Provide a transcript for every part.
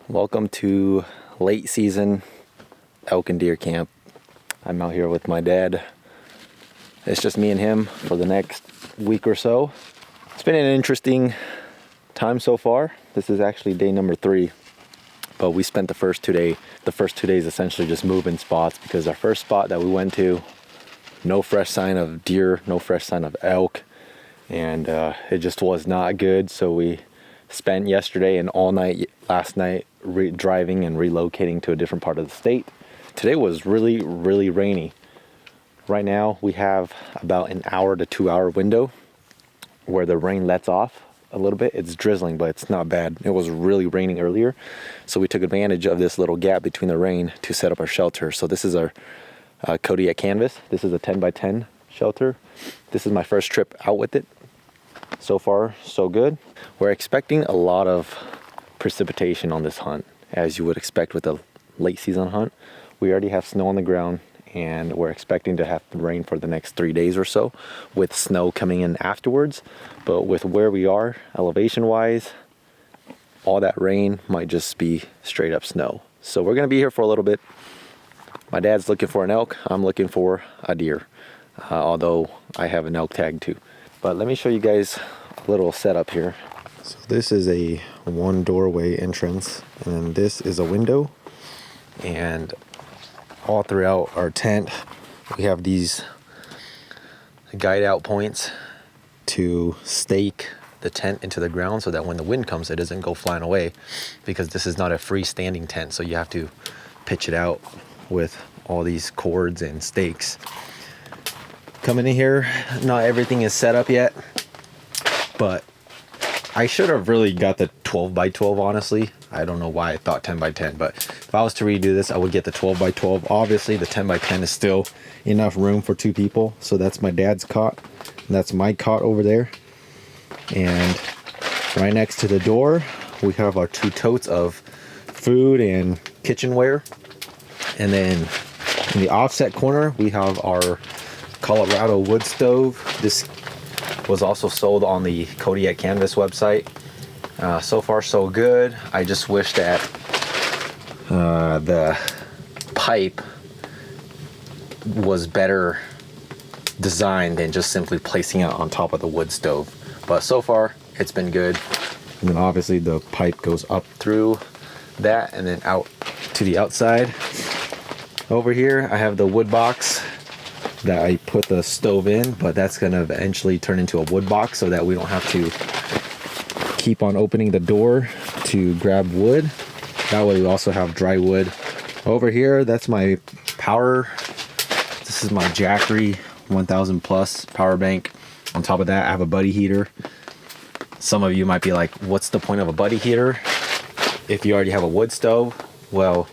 Welcome to late season elk and deer camp. I'm out here with my dad. It's just me and him for the next week or so. It's been an interesting time so far. This is actually day number 3, but we spent the first 2 days essentially just moving spots, because our first spot that we went to, no fresh sign of deer, no fresh sign of elk, and it just was not good. So we spent yesterday and all night last night driving and relocating to a different part of the state. Today was really rainy. Right now we have about an hour to 2 hour window where the rain lets off a little bit. It's drizzling, but it's not bad. It was really raining earlier, so we took advantage of this little gap between the rain to set up our shelter. So this is our Kodiak canvas. This is a 10x10 shelter. This is my first trip out with it. So far, so good. We're expecting a lot of precipitation on this hunt, as you would expect with a late season hunt. We already have snow on the ground, and we're expecting to have rain for the next 3 days or so, with snow coming in afterwards. But with where we are, elevation-wise, all that rain might just be straight up snow. So we're gonna be here for a little bit. My dad's looking for an elk. I'm looking for a deer, although I have an elk tag too. But let me show you guys a little setup here. So this is a one doorway entrance, and then this is a window. And all throughout our tent, we have these guide out points to stake the tent into the ground so that when the wind comes, it doesn't go flying away, because this is not a freestanding tent. So you have to pitch it out with all these cords and stakes. Coming in here, not everything is set up yet, but I should have really got the 12x12, honestly. I don't know why I thought 10x10, but if I was to redo this, I would get the 12x12. Obviously, the 10x10 is still enough room for 2 people. So that's my dad's cot, and that's my cot over there. And right next to the door, we have our 2 totes of food and kitchenware. And then in the offset corner, we have our Colorado wood stove. This was also sold on the Kodiak Canvas website. So far so good. I just wish that the pipe was better designed than just simply placing it on top of the wood stove. But so far it's been good. And then obviously the pipe goes up through that and then out to the outside. Over here I have the wood box that I put the stove in, but that's gonna eventually turn into a wood box so that we don't have to keep on opening the door to grab wood. That way we also have dry wood. Over here, that's my power. This is my Jackery 1000 plus power bank. On top of that, I have a buddy heater. Some of you might be like, what's the point of a buddy heater if you already have a wood stove? Well,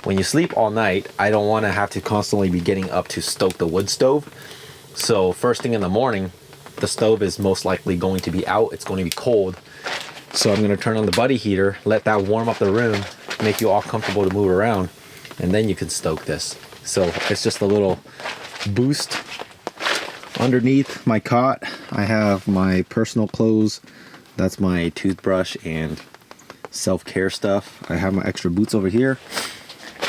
when you sleep all night, I don't want to have to constantly be getting up to stoke the wood stove. So first thing in the morning, the stove is most likely going to be out. It's going to be cold. So I'm going to turn on the buddy heater, let that warm up the room, make you all comfortable to move around, and then you can stoke this. So it's just a little boost. Underneath my cot, I have my personal clothes. That's my toothbrush and self-care stuff. I have my extra boots over here.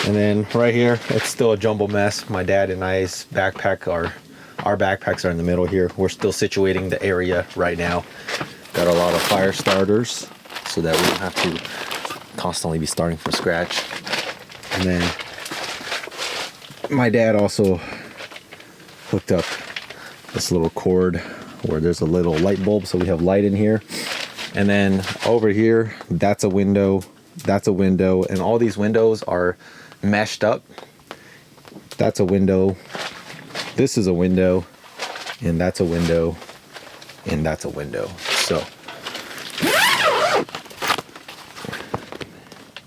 And then right here, it's still a jumble mess. My dad and I's backpack our backpacks are in the middle here. We're still situating the area right now. Got a lot of fire starters so that we don't have to constantly be starting from scratch. And then my dad also hooked up this little cord where there's a little light bulb, so we have light in here. And then over here, that's a window, and all these windows are meshed up. That's a window, this is a window, and that's a window, and that's a window. So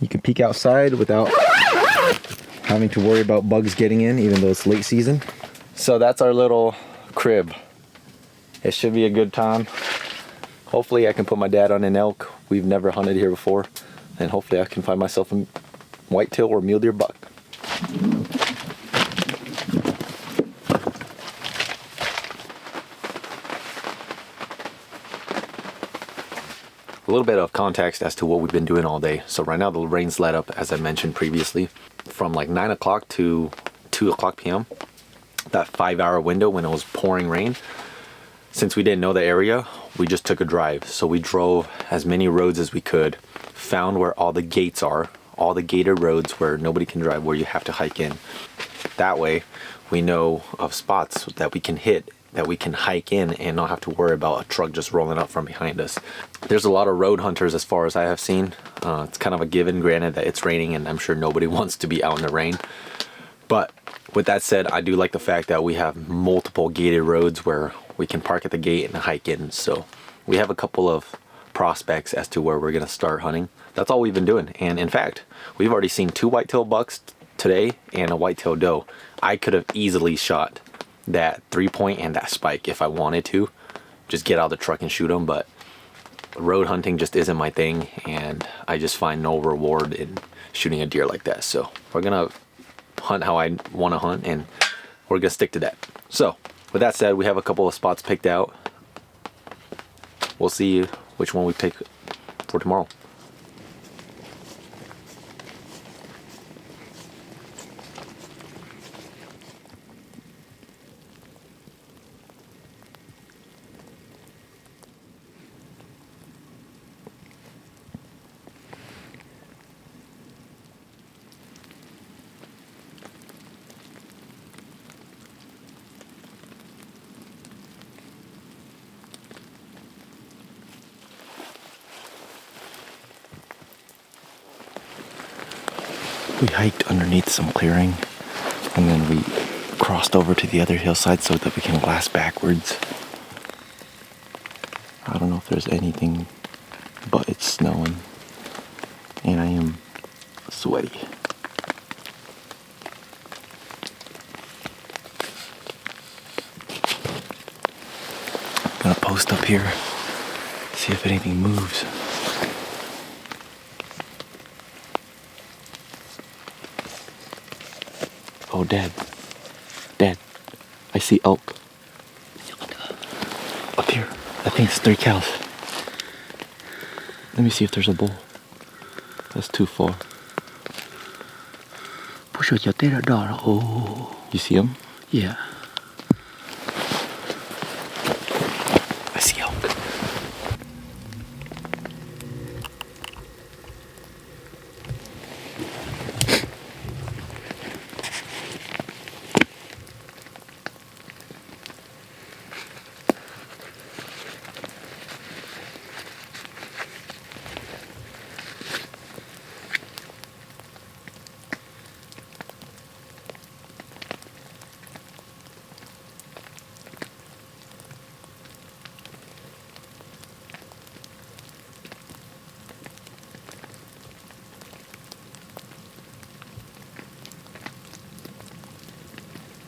you can peek outside without having to worry about bugs getting in, even though it's late season. So that's our little crib. It should be a good time. Hopefully I can put my dad on an elk. We've never hunted here before, and hopefully I can find myself a whitetail or mule deer buck. A little bit of context as to what we've been doing all day. So right now the rain's let up, as I mentioned previously, from like 9 o'clock to 2 o'clock p.m. That 5-hour window when it was pouring rain. Since we didn't know the area, we just took a drive. So we drove as many roads as we could, found where all the gates are, all the gated roads where nobody can drive, where you have to hike in. That way we know of spots that we can hit, that we can hike in and not have to worry about a truck just rolling up from behind us. There's a lot of road hunters as far as I have seen. It's kind of a given, granted that it's raining and I'm sure nobody wants to be out in the rain. But with that said, I do like the fact that we have multiple gated roads where we can park at the gate and hike in. So we have a couple of prospects as to where we're going to start hunting. That's all we've been doing. And in fact, we've already seen 2 whitetail bucks today and a whitetail doe. I could have easily shot that 3-point and that spike if I wanted to. Just get out of the truck and shoot them. But road hunting just isn't my thing. And I just find no reward in shooting a deer like that. So we're going to hunt how I want to hunt, and we're gonna stick to that. So with that said, we have a couple of spots picked out. We'll see which one we pick for tomorrow. We hiked underneath some clearing, and then we crossed over to the other hillside so that we can glass backwards. I don't know if there's anything, but it's snowing, and I am sweaty. I'm gonna post up here, see if anything moves. Oh, Dad. Dad, I see elk. Up here. I think it's 3 cows. Let me see if there's a bull. That's too far. Oh, You see him? yeah. I see elk.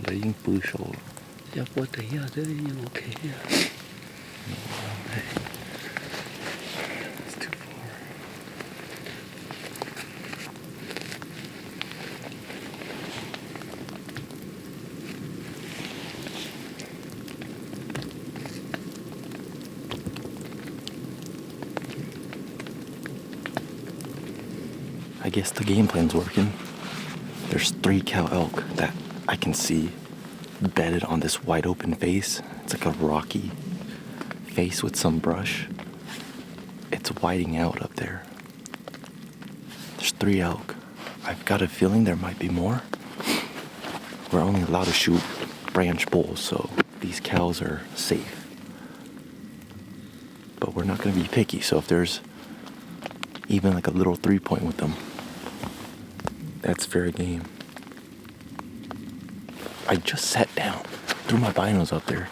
Lấy những bự sổ. Yeah, what the hell? Okay, yeah. It's too far. I guess the game plan's working. There's 3 cow elk that I can see bedded on this wide open face. It's like a rocky face with some brush. It's whiting out up there. There's 3 elk. I've got a feeling there might be more. We're only allowed to shoot branch bulls, so these cows are safe. But we're not going to be picky, so if there's even like a little 3-point with them, that's fair game. I just sat down, threw my binos up there,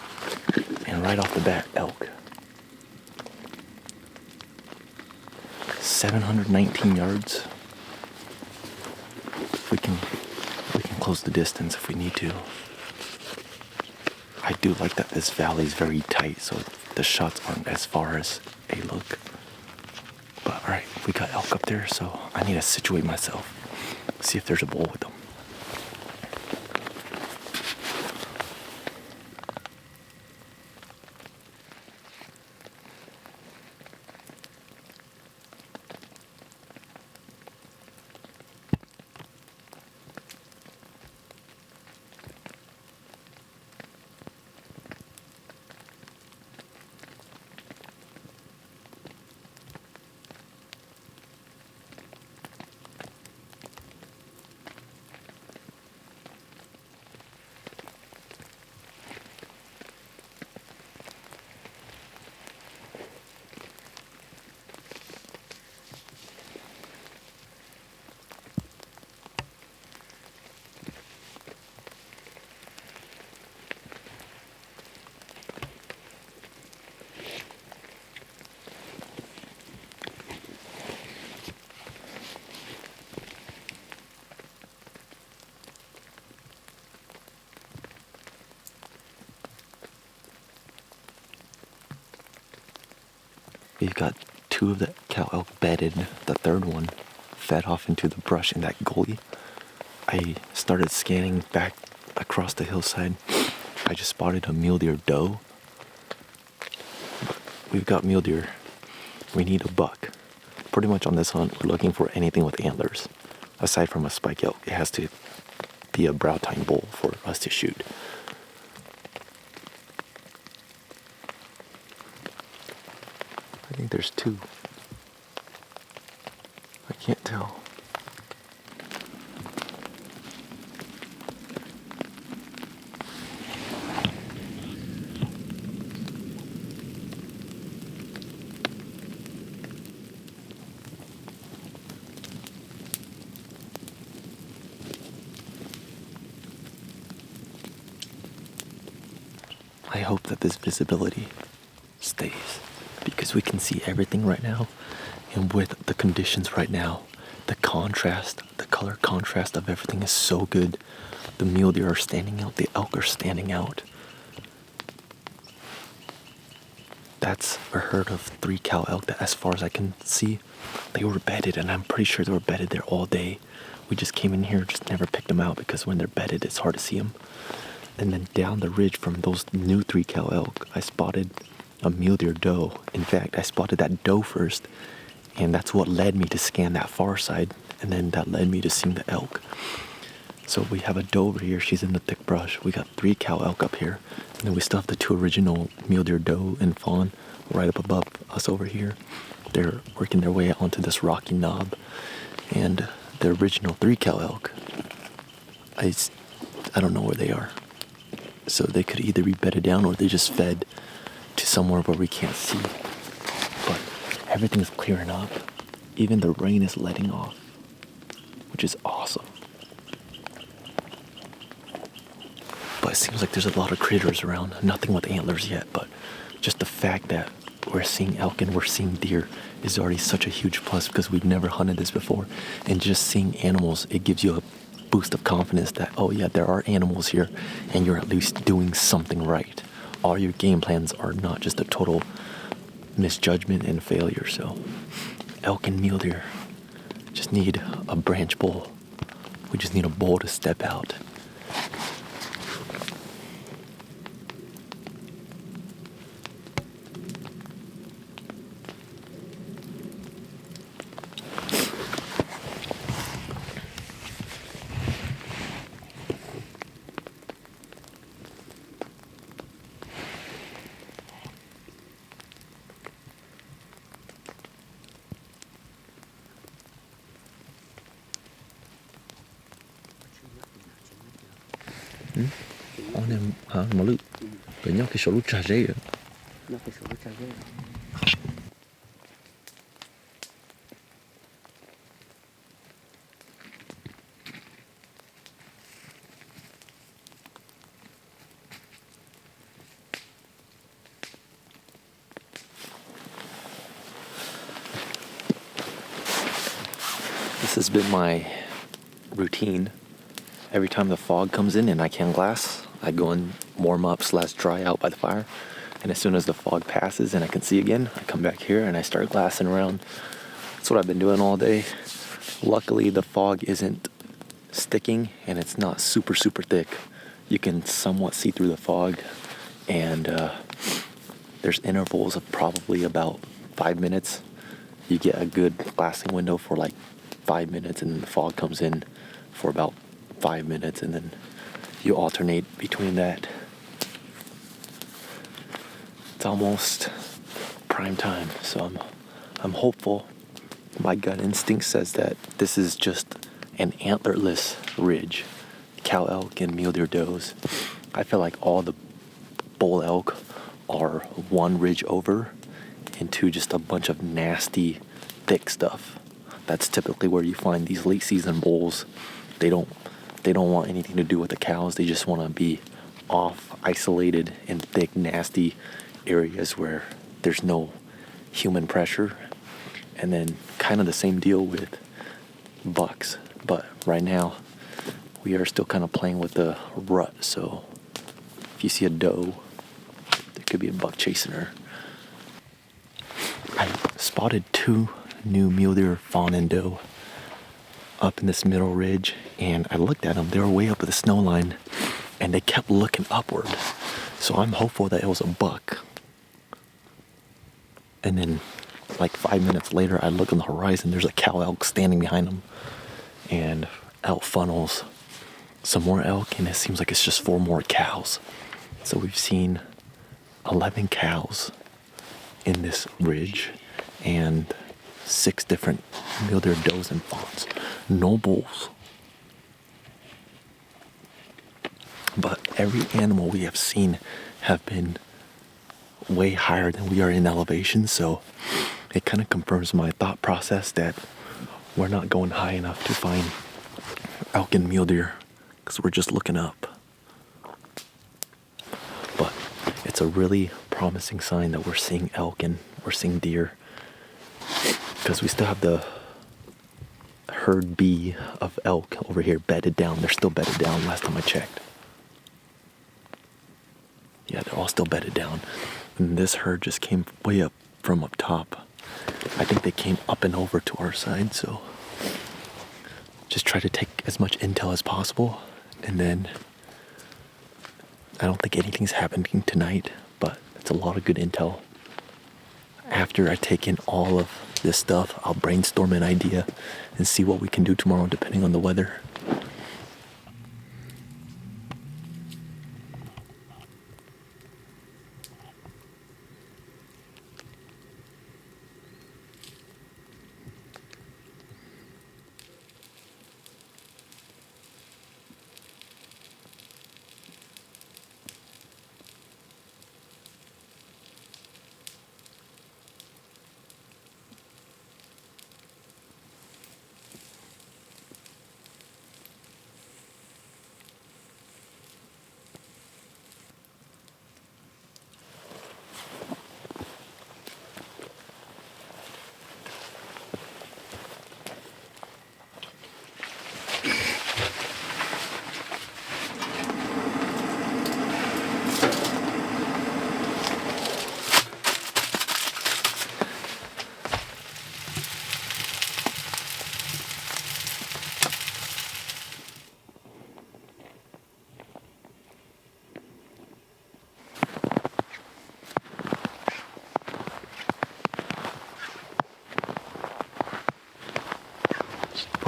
and right off the bat, elk. 719 yards. We can close the distance if we need to. I do like that this valley is very tight, so the shots aren't as far as they look. But alright, we got elk up there, so I need to situate myself. See if there's a bull with them. We've got 2 of the cow elk bedded. The 3rd one fed off into the brush in that gully. I started scanning back across the hillside. I just spotted a mule deer doe. We've got mule deer. We need a buck. Pretty much on this hunt, we're looking for anything with antlers. Aside from a spike elk, it has to be a brow tine bull for us to shoot. I think there's 2. I can't tell. I hope that this visibility stays, because we can see everything right now, and with the conditions right now, the contrast, the color contrast of everything is so good. The mule deer are standing out, the elk are standing out. That's a herd of 3 cow elk that, as far as I can see, they were bedded, and I'm pretty sure they were bedded there all day. We just came in here, just never picked them out, because when they're bedded, it's hard to see them. And then down the ridge from those new 3 cow elk, I spotted a mule deer doe. In fact, I spotted that doe first, and that's what led me to scan that far side, and then that led me to seeing the elk. So we have a doe over here, she's in the thick brush. We got 3 cow elk up here, and then we still have the 2 original mule deer doe and fawn right up above us over here. They're working their way onto this rocky knob, and the original 3 cow elk, I don't know where they are. So they could either be bedded down or they just fed to somewhere where we can't see. But everything's clearing up. Even the rain is letting off, which is awesome. But it seems like there's a lot of critters around. Nothing with antlers yet, but just the fact that we're seeing elk and we're seeing deer is already such a huge plus, because we've never hunted this before. And just seeing animals, it gives you a boost of confidence that, oh yeah, there are animals here, and you're at least doing something right. All your game plans are not just a total misjudgment and failure. So elk and mule deer just need a branch bull. We just need a bull to step out. Anh em mà lự cái nhau cái số lúc trả dây. This has been my routine. Every time the fog comes in and I can glass, I go and warm up / dry out by the fire. And as soon as the fog passes and I can see again, I come back here and I start glassing around. That's what I've been doing all day. Luckily, the fog isn't sticking and it's not super, super thick. You can somewhat see through the fog, and there's intervals of probably about 5 minutes. You get a good glassing window for like 5 minutes, and then the fog comes in for about 5 minutes, and then you alternate between that. It's almost prime time, so I'm hopeful. My gut instinct says that this is just an antlerless ridge. Cow elk and mule deer does. I feel like all the bull elk are one ridge over into just a bunch of nasty, thick stuff. That's typically where you find these late season bulls. They don't want anything to do with the cows. They just want to be off, isolated in thick, nasty areas where there's no human pressure. And then kind of the same deal with bucks. But right now, we are still kind of playing with the rut. So if you see a doe, there could be a buck chasing her. I spotted 2 new mule deer fawn and doe up in this middle ridge, and I looked at them. They were way up at the snow line, and they kept looking upward. So I'm hopeful that it was a buck. And then, like 5 minutes later, I look on the horizon. There's a cow elk standing behind them, and out funnels some more elk, and it seems like it's just 4 more cows. So we've seen 11 cows in this ridge, and 6 different mule deer does and fawns. No bulls. But every animal we have seen have been way higher than we are in elevation, so it kind of confirms my thought process that we're not going high enough to find elk and mule deer, because we're just looking up. But it's a really promising sign that we're seeing elk and we're seeing deer, because we still have the herd B of elk over here bedded down. They're still bedded down last time I checked. Yeah, they're all still bedded down. And this herd just came way up from up top. I think they came up and over to our side, so just try to take as much intel as possible. And then I don't think anything's happening tonight, but it's a lot of good intel. After I take in all of this stuff, I'll brainstorm an idea and see what we can do tomorrow depending on the weather.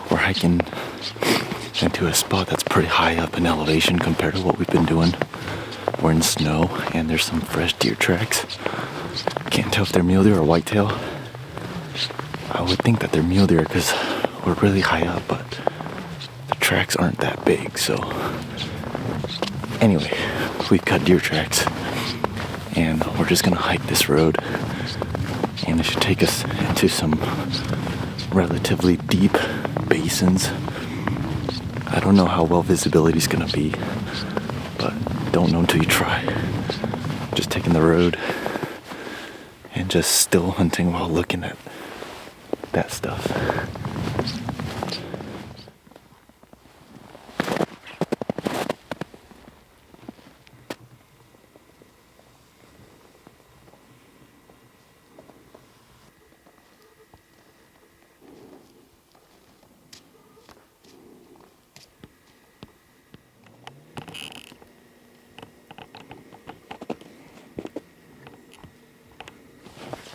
We're hiking into a spot that's pretty high up in elevation compared to what we've been doing. We're in snow, and there's some fresh deer tracks. Can't tell if they're mule deer or whitetail. I would think that they're mule deer because we're really high up, but the tracks aren't that big, so anyway, we've got deer tracks, and we're just gonna hike this road, and it should take us into some relatively deep basins. I don't know how well visibility is gonna be, but don't know until you try. Just taking the road and just still hunting while looking at that stuff.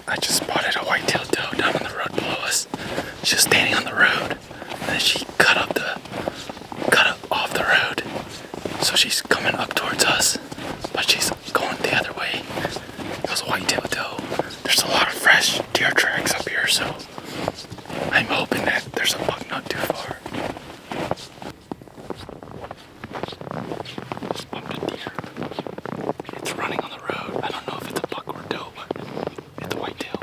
I just spotted a white-tailed doe down on the road below us. She was standing on the road, and then she cut up off the road. So she's coming up towards us, but she's going the other way. It was a white-tailed doe. There's a lot of fresh deer tracks up here, so I'm hoping that there's a buck not too far. Just bumped a deer. It's running on the road. I don't know if it's a buck or a doe, but it's a whitetail.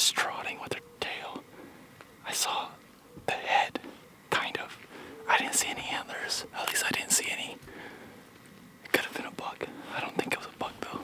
just trotting with her tail. I saw the head, kind of. I didn't see any antlers. At least I didn't see any. It could have been a buck. I don't think it was a buck though.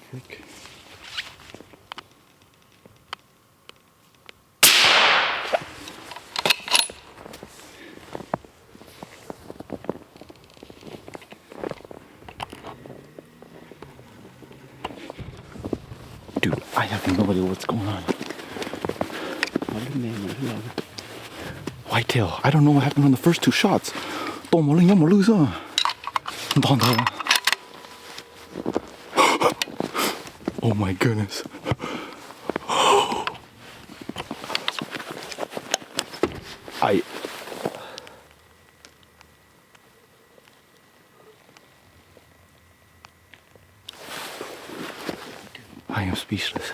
Frick. Dude, I have no idea what's going on. Whitetail. I don't know what happened on the first two shots. Oh my goodness. I am speechless.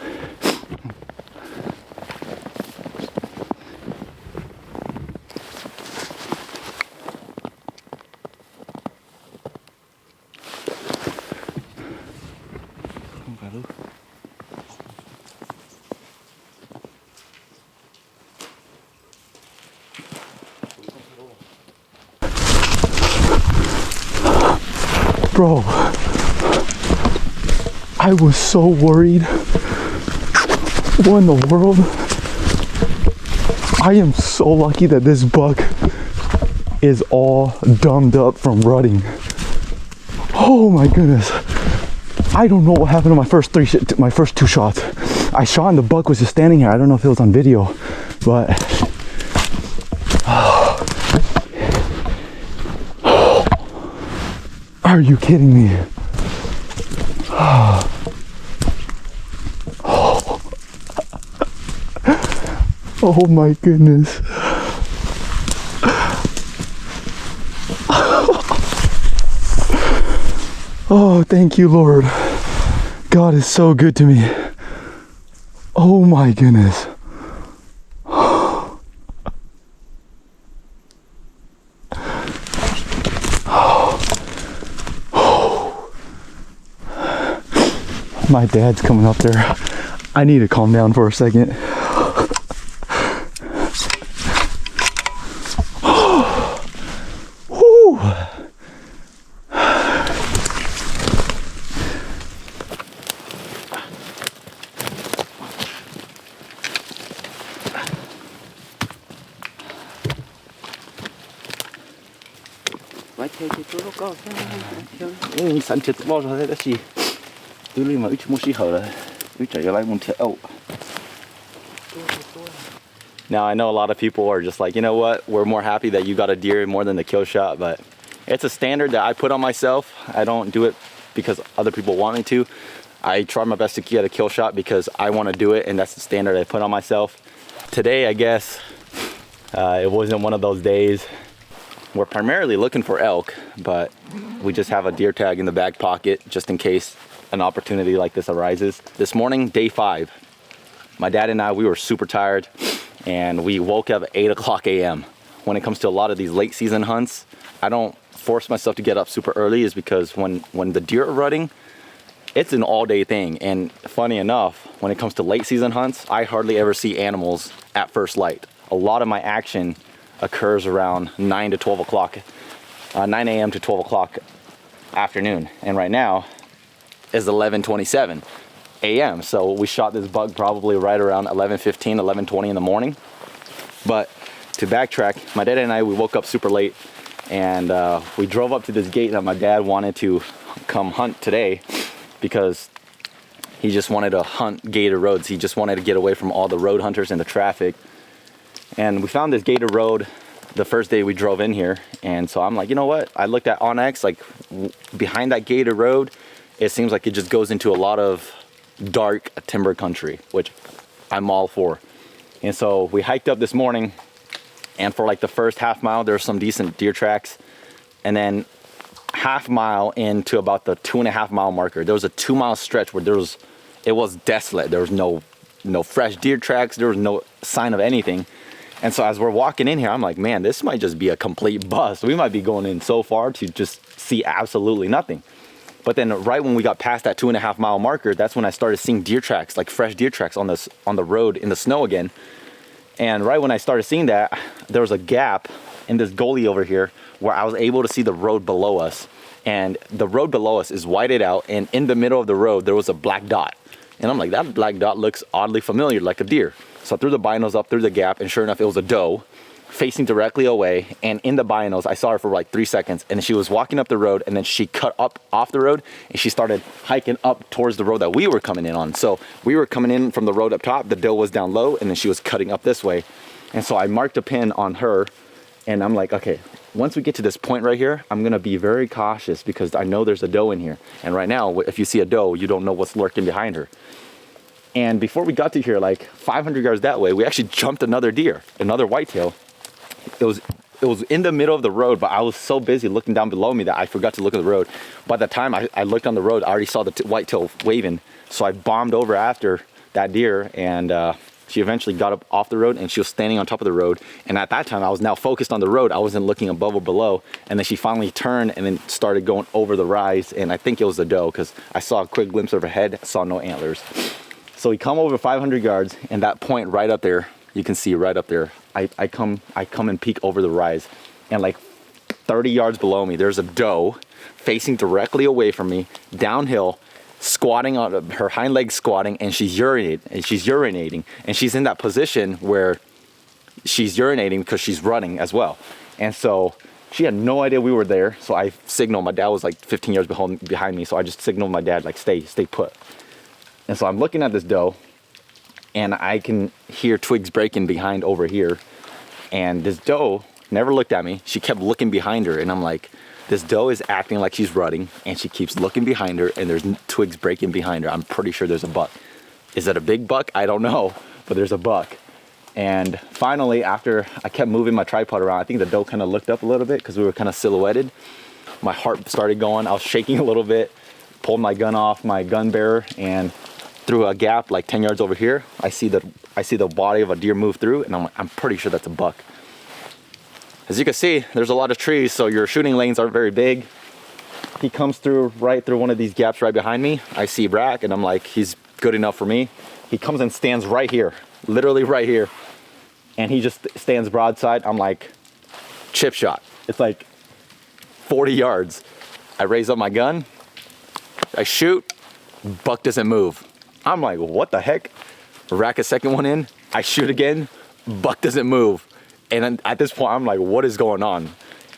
Bro, I was so worried. What in the world? I am so lucky that this buck is all dumbed up from rutting. Oh my goodness. I don't know what happened to my first two shots. I shot and the buck was just standing here. I don't know if it was on video, but are you kidding me? Oh my goodness. Oh, thank you, Lord. God is so good to me. Oh my goodness. My dad's coming up there. I need to calm down for a second. Now I know a lot of people are just like, you know what, we're more happy that you got a deer more than the kill shot, but it's a standard that I put on myself. I don't do it because other people want me to. I try my best to get a kill shot because I want to do it, and that's the standard I put on myself. Today, I guess, it wasn't one of those days. We're primarily looking for elk, but we just have a deer tag in the back pocket just in case an opportunity like this arises. This morning, day 5, my dad and I, we were super tired, and we woke up at 8 o'clock a.m. When it comes to a lot of these late season hunts, I don't force myself to get up super early, is because when the deer are rutting, it's an all-day thing. And funny enough, when it comes to late season hunts, I hardly ever see animals at first light. A lot of my action occurs around 9 to 12 o'clock, 9 a.m. to 12 o'clock afternoon. And right now is 11:27 a.m. So we shot this buck probably right around 11:15, 11:20 in the morning. But to backtrack, my dad and I, we woke up super late, and we drove up to this gate that my dad wanted to come hunt today because he just wanted to hunt gated roads. He just wanted to get away from all the road hunters and the traffic. And we found this gated road the first day we drove in here. And so I'm like, you know what? I looked at onX, like behind that gated road, it seems like it just goes into a lot of dark timber country, which I'm all for. And so we hiked up this morning, and for like the first half mile, there's some decent deer tracks. And then half mile into about the 2.5 mile marker, there was a 2 mile stretch where it was desolate. There was no fresh deer tracks. There was no sign of anything. And so as we're walking in here, I'm like, man, this might just be a complete bust. We might be going in so far to just see absolutely nothing. But then right when we got past that 2.5 mile marker, that's when I started seeing deer tracks, like fresh deer tracks on the road in the snow again. And right when I started seeing that, there was a gap in this gully over here where I was able to see the road below us. And the road below us is whited out, and in the middle of the road, there was a black dot. And I'm like, that black dot looks oddly familiar, like a deer. So I threw the binos up through the gap, and sure enough, it was a doe facing directly away. And in the binos, I saw her for like 3 seconds, and then she was walking up the road, and then she cut up off the road, and she started hiking up towards the road that we were coming in on. So we were coming in from the road up top, the doe was down low, and then she was cutting up this way. And so I marked a pin on her, and I'm like, okay, once we get to this point right here, I'm gonna be very cautious because I know there's a doe in here. And right now, if you see a doe, you don't know what's lurking behind her. And before we got to here, like 500 yards that way, we actually jumped another deer, another whitetail. It was in the middle of the road, but I was so busy looking down below me that I forgot to look at the road. By the time I looked on the road, I already saw the whitetail waving. So I bombed over after that deer, and she eventually got up off the road, and she was standing on top of the road. And at that time, I was now focused on the road. I wasn't looking above or below. And then she finally turned and then started going over the rise. And I think it was the doe because I saw a quick glimpse of her head, saw no antlers. So we come over 500 yards, and that point right up there, you can see right up there, I come and peek over the rise, and like 30 yards below me, there's a doe facing directly away from me, downhill, squatting on her hind legs, squatting, and she's urinating, and she's in that position where she's urinating because she's running as well. And so she had no idea we were there. So I signaled, my dad was like 15 years behind me. So I just signaled my dad, like, stay put. And so I'm looking at this doe, and I can hear twigs breaking behind over here. And this doe never looked at me. She kept looking behind her, and I'm like, this doe is acting like she's rutting, and she keeps looking behind her, and there's twigs breaking behind her. I'm pretty sure there's a buck. Is it a big buck? I don't know, but there's a buck. And finally, after I kept moving my tripod around, I think the doe kind of looked up a little bit because we were kind of silhouetted. My heart started going. I was shaking a little bit, pulled my gun off my gun bearer, and through a gap like 10 yards over here, I see the body of a deer move through, and I'm pretty sure that's a buck. As you can see, there's a lot of trees, so your shooting lanes aren't very big. He comes through right through one of these gaps right behind me. I see rack, and I'm like, he's good enough for me. He comes and stands right here, literally right here. And he just stands broadside. I'm like, chip shot. It's like 40 yards. I raise up my gun, I shoot, buck doesn't move. I'm like, what the heck? Rack a second one in, I shoot again, buck doesn't move. And then at this point, I'm like, what is going on?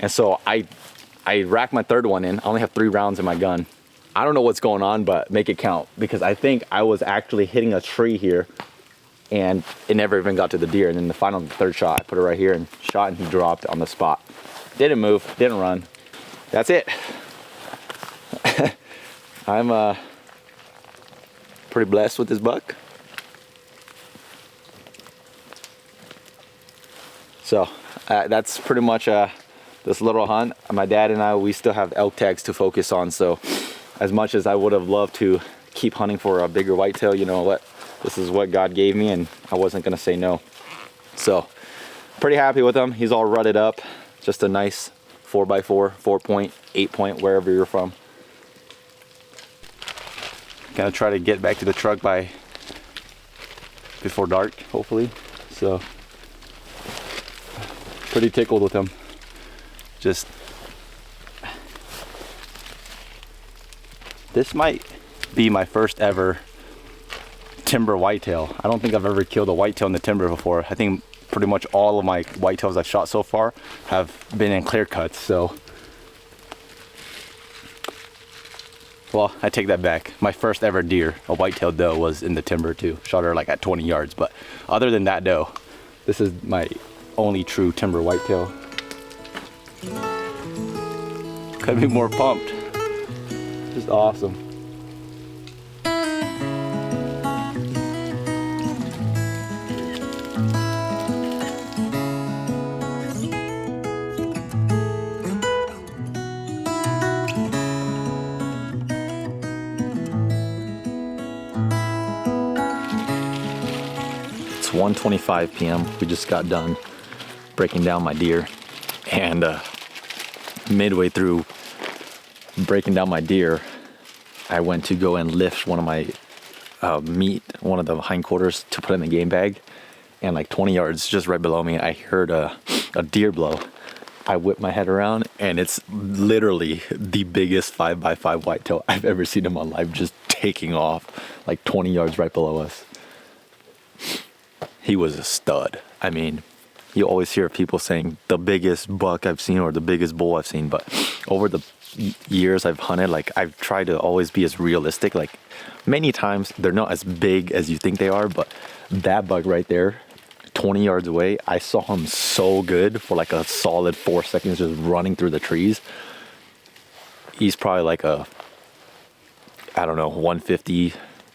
And so I rack my third one in. I only have 3 rounds in my gun. I don't know what's going on, but make it count, because I think I was actually hitting a tree here, and it never even got to the deer. And then the third shot, I put it right here and shot, and he dropped on the spot. Didn't move, didn't run. That's it. I'm pretty blessed with this buck. So that's pretty much this little hunt. My dad and I, we still have elk tags to focus on. So as much as I would have loved to keep hunting for a bigger whitetail, you know what? This is what God gave me, and I wasn't gonna say no. So pretty happy with him. He's all rutted up. Just a nice 4x4, 4-point, 8-point, wherever you're from. Gonna try to get back to the truck before dark, hopefully. So pretty tickled with him. Just, this might be my first ever timber whitetail. I don't think I've ever killed a whitetail in the timber before. I think pretty much all of my whitetails I've shot so far have been in clear cuts. So, well, I take that back. My first ever deer, a whitetail doe, was in the timber too. Shot her like at 20 yards. But other than that doe, this is my only true timber whitetail. Couldn't be more pumped. Just awesome. It's 1:25 p.m. We just got done breaking down my deer, and midway through breaking down my deer, I went to go and lift one of my one of the hindquarters to put in the game bag, and like 20 yards just right below me, I heard a deer blow. I whipped my head around, and it's literally the biggest 5x5 whitetail I've ever seen in my life, just taking off like 20 yards right below us. He was a stud. I mean, you always hear people saying the biggest buck I've seen or the biggest bull I've seen, but over the years I've hunted, like, I've tried to always be as realistic. Like, many times they're not as big as you think they are, but that buck right there, 20 yards away, I saw him so good for like a solid 4 seconds just running through the trees. He's probably like a, I don't know, 150,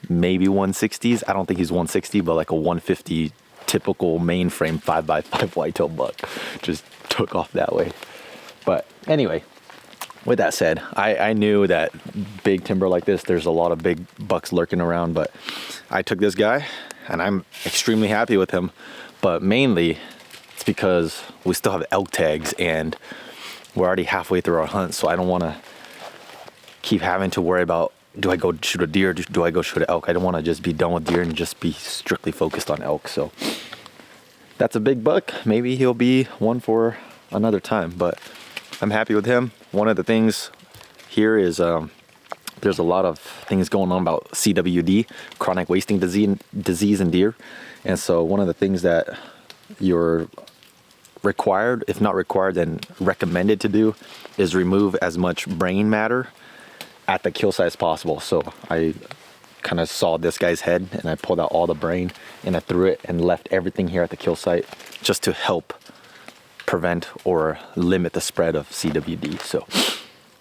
maybe 160s. I don't think he's 160, but like a 150 typical mainframe 5x5 whitetail buck just took off that way. But anyway, with that said, I knew that big timber like this, there's a lot of big bucks lurking around, but I took this guy and I'm extremely happy with him. But mainly it's because we still have elk tags and we're already halfway through our hunt, so I don't want to keep having to worry about, do I go shoot a deer, do I go shoot an elk? I don't want to just be done with deer and just be strictly focused on elk. So that's a big buck. Maybe he'll be one for another time, but I'm happy with him. One of the things here is there's a lot of things going on about CWD, chronic wasting disease in deer. And so one of the things that you're required, if not required, then recommended to do is remove as much brain matter at the kill site as possible. So I kind of sawed this guy's head and I pulled out all the brain and I threw it and left everything here at the kill site just to help prevent or limit the spread of CWD. So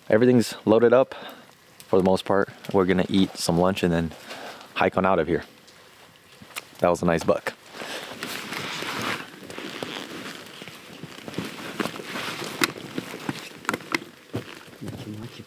everything's loaded up for the most part. We're gonna eat some lunch and then hike on out of here. That was a nice buck. Too much.